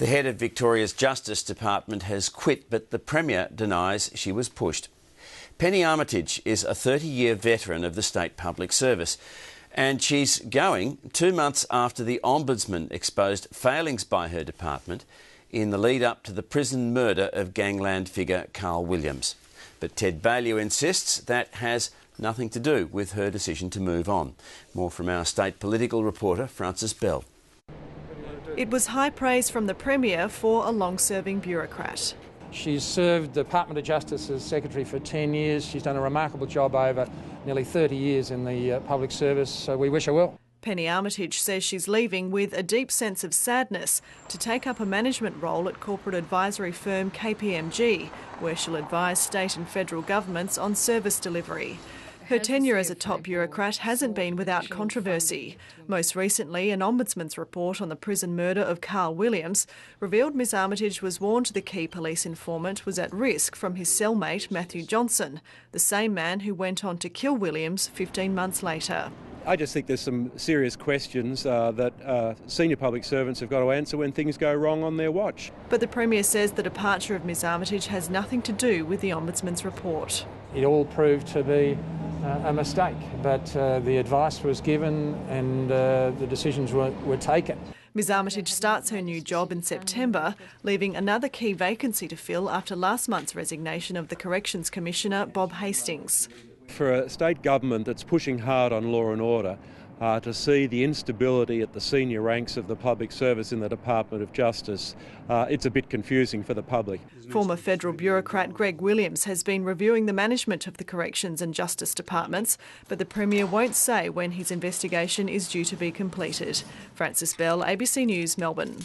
The head of Victoria's Justice Department has quit, but the Premier denies she was pushed. Penny Armitage is a 30-year veteran of the State Public Service, and she's going 2 months after the Ombudsman exposed failings by her department in the lead-up to the prison murder of gangland figure Carl Williams. But Ted Baillieu insists that has nothing to do with her decision to move on. More from our state political reporter, Francis Bell. It was high praise from the Premier for a long-serving bureaucrat. She's served the Department of Justice as Secretary for 10 years. She's done a remarkable job over nearly 30 years in the public service, so we wish her well. Penny Armitage says she's leaving with a deep sense of sadness to take up a management role at corporate advisory firm KPMG, where she'll advise state and federal governments on service delivery. Her tenure as a top bureaucrat hasn't been without controversy. Most recently, an Ombudsman's report on the prison murder of Carl Williams revealed Ms Armitage was warned the key police informant was at risk from his cellmate Matthew Johnson, the same man who went on to kill Williams 15 months later. I just think there's some serious questions that senior public servants have got to answer when things go wrong on their watch. But the Premier says the departure of Ms Armitage has nothing to do with the Ombudsman's report. It all proved to be a mistake, but the advice was given and the decisions were taken. Ms Armitage starts her new job in September, leaving another key vacancy to fill after last month's resignation of the Corrections Commissioner, Bob Hastings. For a state government that's pushing hard on law and order, to see the instability at the senior ranks of the public service in the Department of Justice, it's a bit confusing for the public. Former federal bureaucrat Greg Williams has been reviewing the management of the Corrections and Justice Departments, but the Premier won't say when his investigation is due to be completed. Francis Bell, ABC News, Melbourne.